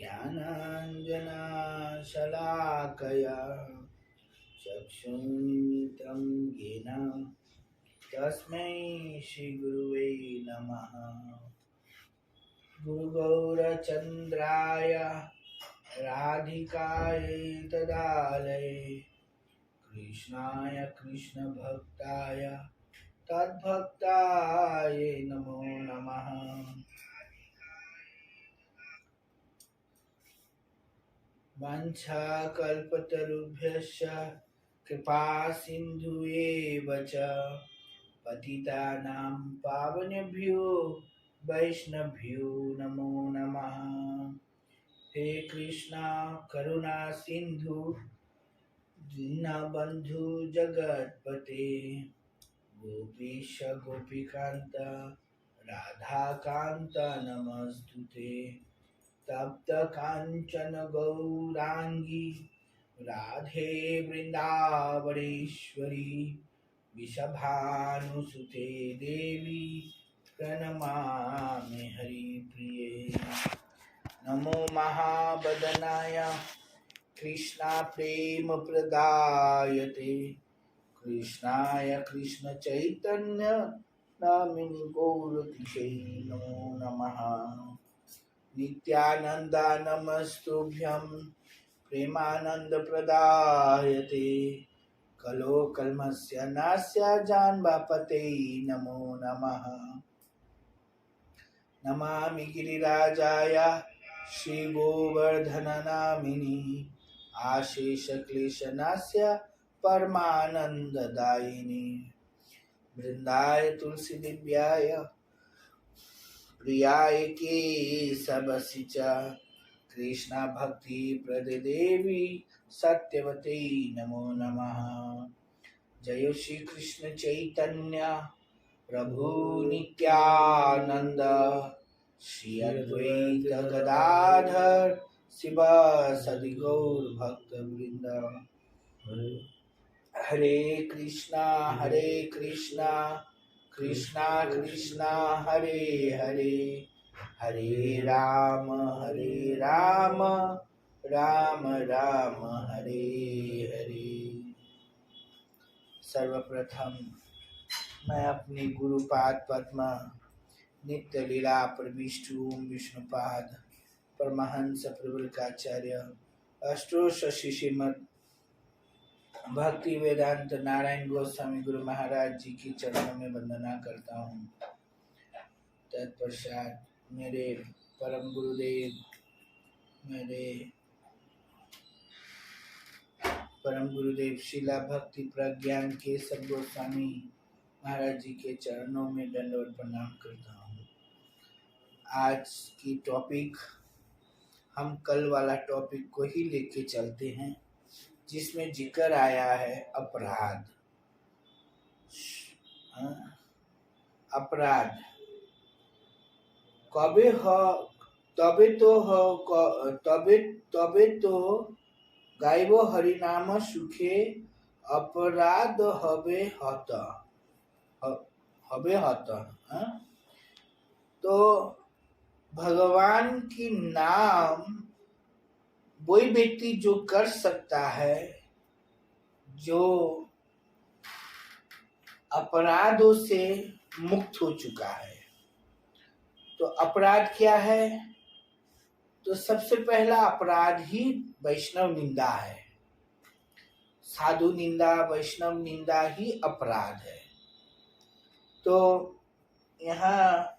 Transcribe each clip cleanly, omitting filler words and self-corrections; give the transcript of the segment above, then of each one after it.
ज्ञानाञ्जनशलाकया चक्षुरुन्मिलितं येन तस्मै श्रीगुरुवे नमः। गुरुगौरचन्द्राय राधिकायै तदालये कृष्णाय कृष्णभक्ताय तद्भक्ताय नमो नमः। वाञ्छाकल्पतरुभ्यश्च कृपा सिन्धुएव च पतितानां पावनेभ्यो वैष्णवेभ्यो नमो नमः। हे कृष्णा करुणा सिन्धु दीनबन्धु जगत्पते गोपीश गोपीकान्त राधाकान्त नमस्तुते। तप्त कांचन गौरांगी राधे वृंदावनेश्वरी विषभानुसुते देवी प्रणमामि हरिप्रिये। नमो महावदनाय कृष्णा प्रेम प्रदायते कृष्णाय कृष्ण चैतन्य नामिनि गौरतिशै नमो नमः। नित्यानंद नमस्तुभ्यं प्रेमानंद प्रदायते कलो कल्मस्य नास्य जानवापते नमो नमः। नमामि गिरिराजाय श्रीगोवर्धननामिनि आशेषक्लेशनास्य परमानन्ददायिनि वृन्दाय तुलसी दिव्याय प्रियाय केशवसि च कृष्णा भक्ति प्रदे देवी सत्यवती नमो नमः। जय श्री कृष्ण चैतन्य प्रभु नित्यानंद श्री अद्वैत गदाधर शिव सदि गौर भक्त वृंद। हरे कृष्णा कृष्णा कृष्णा हरे हरे हरे राम राम राम हरे हरे। सर्वप्रथम मैं अपने गुरुपाद पद्म नित्य लीला प्रविष्ट ओम विष्णुपाद परमहंस प्रबलकाचार्य अष्टोश श्रीमद भक्ति वेदांत नारायण गोस्वामी गुरु महाराज जी की चरणों में वंदना करता हूँ। तत्पश्चात मेरे परम गुरुदेव श्रीला भक्ति प्रज्ञान के सब गोस्वामी महाराज जी के चरणों में दंडवत प्रणाम करता हूँ। आज की टॉपिक हम कल वाला टॉपिक को ही लेके चलते हैं जिसमें जिक्र आया है अपराध। अपराध कबे हो तबे तो गाइबो हरिनाम सुखे अपराध हबे हत। तो भगवान की नाम वही व्यक्ति जो कर सकता है जो अपराधों से मुक्त हो चुका है। तो अपराध क्या है? तो सबसे पहला अपराध ही वैष्णव निंदा है। साधु निंदा वैष्णव निंदा ही अपराध है। तो यहाँ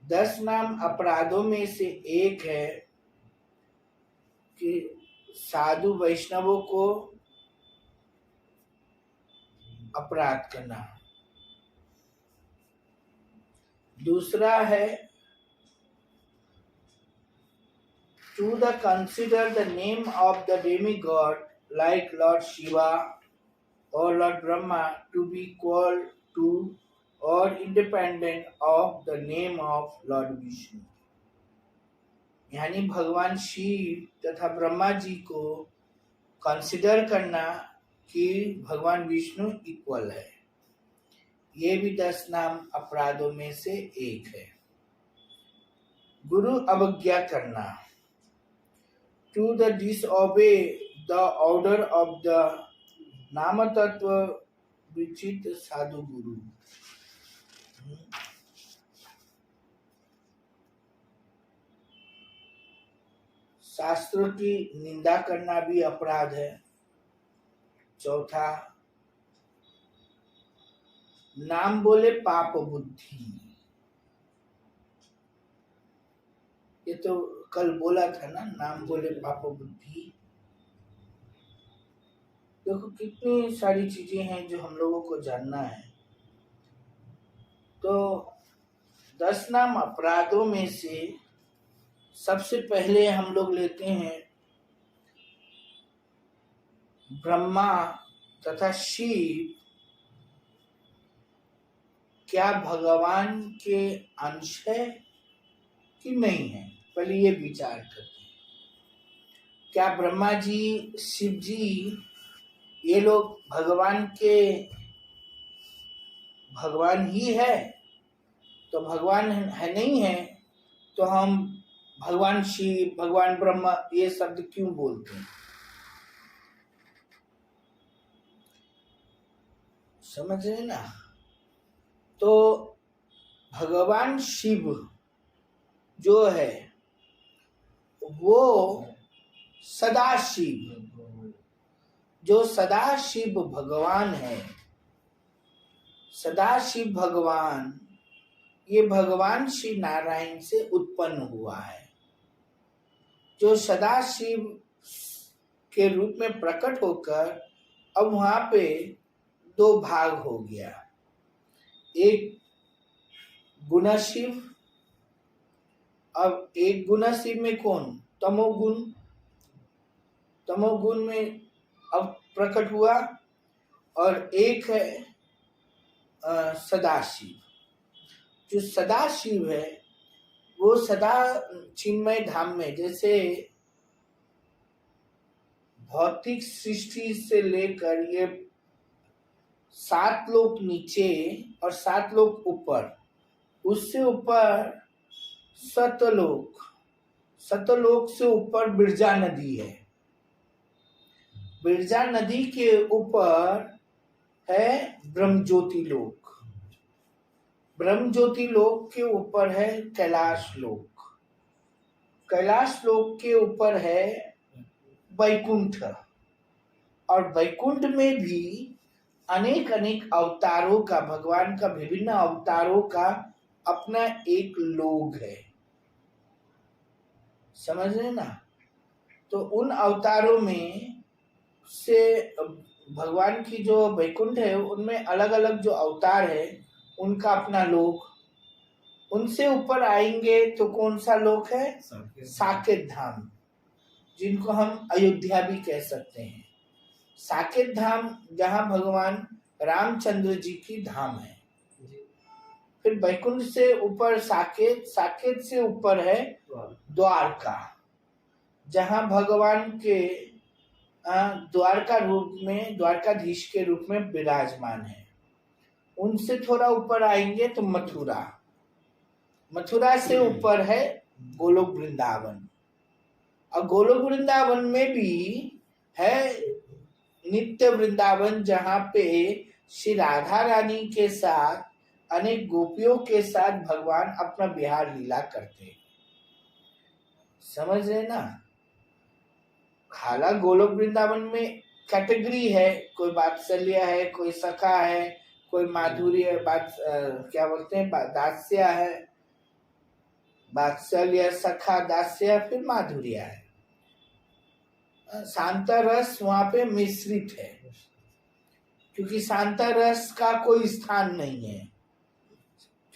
10 नाम अपराधों में से एक है कि साधु वैष्णवों को अपराध करना। दूसरा है to the consider the name of the demigod like Lord Shiva or Lord Brahma to be equal to or independent of the name of Lord Vishnu। यानी भगवान शिव तथा ब्रह्मा जी को कंसिडर करना कि भगवान विष्णु इक्वल है। ये भी 10 नाम अपराधों में से एक है। गुरु अवज्ञा करना, to the disobey the order of the नाम तत्व विचित साधु गुरु। शास्त्रों की निंदा करना भी अपराध है। चौथा, नाम बोले पाप बुद्धि। ये तो कल बोला था ना, नाम बोले पाप बुद्धि। देखो कितनी सारी चीजें हैं जो हम लोगों को जानना है। तो 10 नाम अपराधों में से सबसे पहले हम लोग लेते हैं ब्रह्मा तथा शिव क्या भगवान के अंश है कि नहीं है, पहले ये विचार करते हैं। क्या ब्रह्मा जी, शिव जी, ये लोग भगवान ही है? तो भगवान है नहीं है तो हम भगवान शिव, भगवान ब्रह्मा ये शब्द क्यों बोलते हैं? समझ रहे ना? तो भगवान शिव जो है वो सदाशिव, जो सदाशिव भगवान है, सदाशिव भगवान ये भगवान श्री नारायण से उत्पन्न हुआ है, जो सदाशिव के रूप में प्रकट होकर अब वहां पे 2 भाग हो गया। एक गुणशिव, अब एक गुणशिव में कौन? तमोगुण, तमोगुण में अब प्रकट हुआ, और एक है सदाशिव। जो सदाशिव है वो सदा चिन्मय धाम में, जैसे भौतिक सृष्टि से लेकर ये 7 लोक नीचे और 7 लोक ऊपर, उससे ऊपर सतलोक, सतलोक से ऊपर बिरजा नदी है, बिरजा नदी के ऊपर है ब्रह्मज्योति लोक, ब्रह्मज्योति लोक के ऊपर है कैलाश लोक, कैलाश लोक के ऊपर है वैकुंठ, और वैकुंठ में भी अनेक अनेक अवतारों का, भगवान का विभिन्न अवतारों का अपना एक लोक है। समझ रहे ना? तो उन अवतारों में से भगवान की जो वैकुंठ है उनमें अलग अलग जो अवतार है उनका अपना लोक। उनसे ऊपर आएंगे तो कौन सा लोक है? साकेत धाम, जिनको हम अयोध्या भी कह सकते हैं। साकेत धाम जहाँ भगवान रामचंद्र जी की धाम है। फिर वैकुंठ से ऊपर साकेत, साकेत से ऊपर है द्वारका, जहाँ भगवान के द्वारका रूप में, द्वारकाधीश के रूप में विराजमान है। उनसे थोड़ा ऊपर आएंगे तो मथुरा, मथुरा से ऊपर है गोलोक वृंदावन, और गोलोक वृंदावन में भी है नित्य वृंदावन, जहाँ पे श्री राधा रानी के साथ अनेक गोपियों के साथ भगवान अपना विहार लीला करते हैं। समझ रहे ना? हालांकि गोलोक वृंदावन में कैटेगरी है, कोई वात्सल्य है, कोई सखा है, कोई माधुर्य, क्या बोलते हैं, दास्य है, वात्सल्य, सखा, दास्य, फिर माधुर्य है। शांता रस वहां पे मिश्रित है, क्योंकि शांता रस का कोई स्थान नहीं है।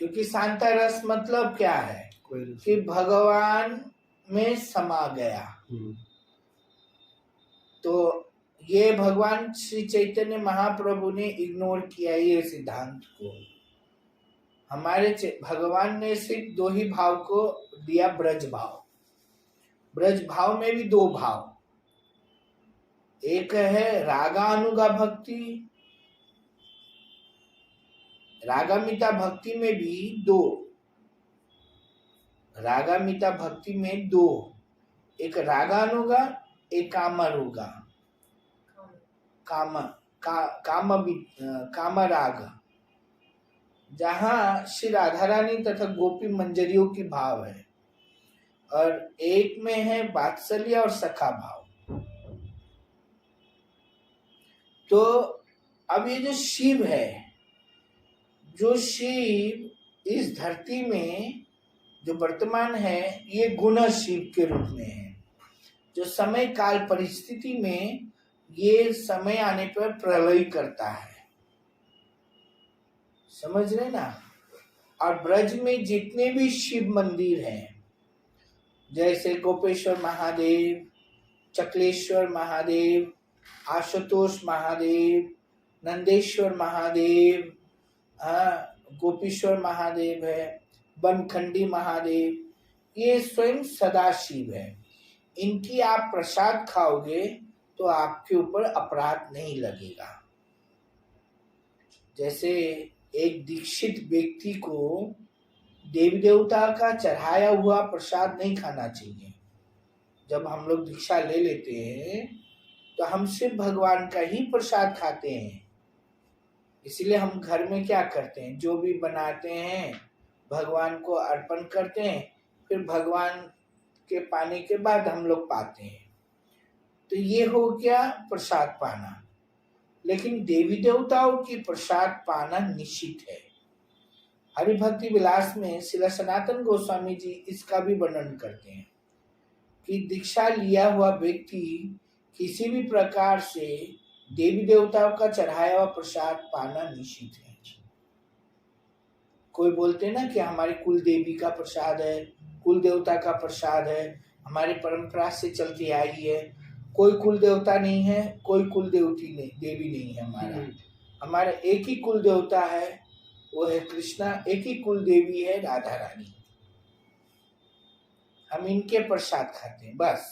क्योंकि शांता रस मतलब क्या है कि भगवान में समा गया। तो ये भगवान श्री चैतन्य महाप्रभु ने इग्नोर किया ये सिद्धांत को। हमारे भगवान ने सिर्फ 2 ही भाव को दिया, ब्रज भाव। ब्रज भाव में भी 2 भाव, एक है रागानुगा भक्ति, रागामिता भक्ति में भी 2, रागामिता भक्ति में दो, एक रागानुगा, एक कामरुगा, काम काम राग, जहाँ श्री राधा रानी तथा गोपी मंजरियों की भाव है, और एक में है वात्सल्य और सखा भाव। तो अब ये जो शिव है, जो शिव इस धरती में जो वर्तमान है, ये गुण शिव के रूप में है, जो समय काल परिस्थिति में ये समय आने पर प्रलय करता है। समझ रहे ना। और ब्रज में जितने भी शिव मंदिर हैं, जैसे गोपेश्वर महादेव, चकलेश्वर महादेव, आशुतोष महादेव, नंदेश्वर महादेव, गोपीश्वर महादेव है, बनखंडी महादेव, ये स्वयं सदाशिव है। इनकी आप प्रसाद खाओगे तो आपके ऊपर अपराध नहीं लगेगा। जैसे एक दीक्षित व्यक्ति को देवी देवता का चढ़ाया हुआ प्रसाद नहीं खाना चाहिए। जब हम लोग दीक्षा ले लेते हैं तो हम सिर्फ भगवान का ही प्रसाद खाते हैं। इसलिए हम घर में क्या करते हैं, जो भी बनाते हैं भगवान को अर्पण करते हैं, फिर भगवान के पाने के बाद हम लोग पाते हैं। तो ये हो गया प्रसाद पाना। लेकिन देवी देवताओं की प्रसाद पाना निश्चित है। हरिभक्ति विलास में श्री सनातन गोस्वामी जी इसका भी वर्णन करते हैं कि दीक्षा लिया हुआ व्यक्ति किसी भी प्रकार से देवी देवताओं का चढ़ाया हुआ प्रसाद पाना निश्चित है। कोई बोलते हैं ना कि हमारी कुल देवी का प्रसाद है, कुल देवता का प्रसाद है, हमारी परंपरा से चलती आई है। कोई कुल देवता नहीं है, कोई कुल देवती नहीं, देवी नहीं है। हमारा एक ही कुल देवता है, वो है कृष्णा। एक ही कुल देवी है राधा रानी। हम इनके प्रसाद खाते हैं बस।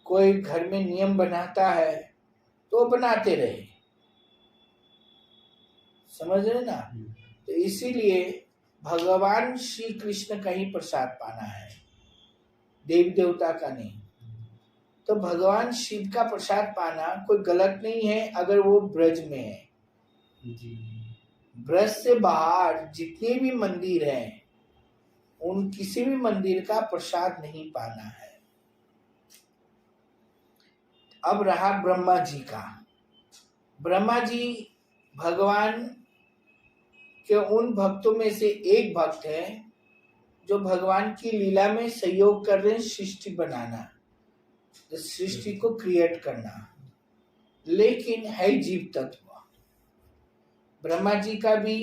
कोई घर में नियम बनाता है तो बनाते रहे, समझ रहे ना। तो इसीलिए भगवान श्री कृष्ण का ही प्रसाद पाना है, देवी देवता का नहीं। तो भगवान शिव का प्रसाद पाना कोई गलत नहीं है अगर वो ब्रज में है। ब्रज से बाहर जितने भी मंदिर हैं, उन किसी भी मंदिर का प्रसाद नहीं पाना है। अब रहा ब्रह्मा जी का। ब्रह्मा जी भगवान के उन भक्तों में से एक भक्त है जो भगवान की लीला में सहयोग कर रहे हैं, सृष्टि बनाना, सृष्टि को क्रिएट करना, लेकिन है जीव तत्व। ब्रह्मा जी का भी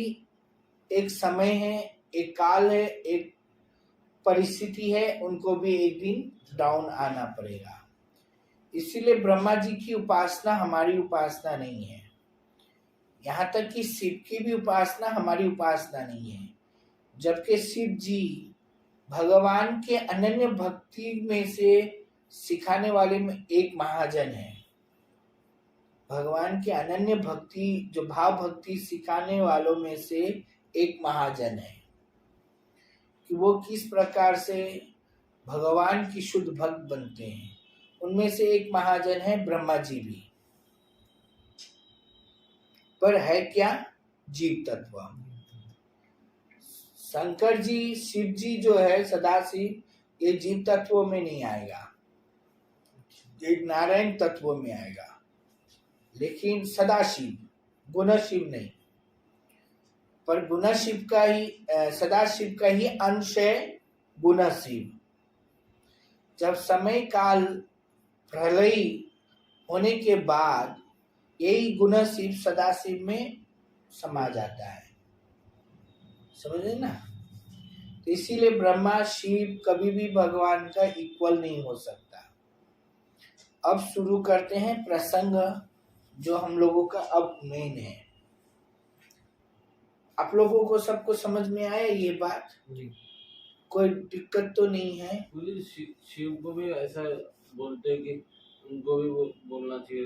एक समय है, एक काल है, एक परिस्थिति है, उनको भी एक दिन डाउन आना पड़ेगा। इसीलिए ब्रह्मा जी की उपासना हमारी उपासना नहीं है। यहाँ तक कि शिव की भी उपासना हमारी उपासना नहीं है। जबकि शिव जी भगवान के अनन्य भक्ति में से सिखाने वाले में एक महाजन है। भगवान के अनन्य भक्ति, जो भाव भक्ति सिखाने वालों में से एक महाजन है कि वो किस प्रकार से भगवान की शुद्ध भक्त बनते हैं। उनमें से एक महाजन है ब्रह्मा जी भी। पर है क्या? जीव तत्व। शंकर जी, शिव जी जो है सदाशिव, ये जीव तत्वों में नहीं आएगा, एक नारायण तत्व में आएगा। लेकिन सदाशिव, गुणशिव नहीं। पर गुणशिव का ही, सदाशिव का ही अंश है गुणशिव। जब समय काल प्रलय होने के बाद यही गुणशिव सदाशिव में समा जाता है। समझे ना। तो इसीलिए ब्रह्मा शिव कभी भी भगवान का इक्वल नहीं हो सकता। अब शुरू करते हैं प्रसंग जो हम लोगों का अब मेन है। आप लोगों को सबको समझ में आया ये बात? कोई दिक्कत तो नहीं है? शिव को भी ऐसा बोलते हैं कि उनको भी बोलना चाहिए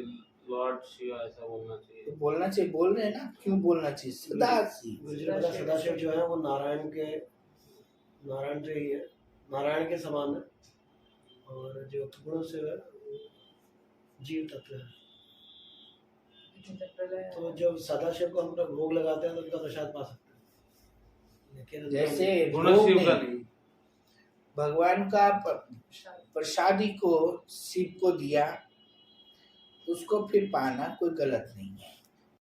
लॉर्ड शिव, ऐसा बोलना चाहिए। तो बोलना चाहिए, बोल रहे हैं ना। क्यों बोलना चाहिए? सदाशिव। सदाशिव जो है वो नारायण के नारायण जो ही है, नारायण के समान है, और जो गुणों से है जीव तत्व है। तो जब सदाशिव को हम लोग भोग लगाते हैं तो उनका प्रसाद पा सकते हैं, लेकिन जैसे गुण भोग शिव का नहीं, नहीं। भगवान का प्रसादी को शिव को दिया, उसको फिर पाना कोई गलत नहीं है।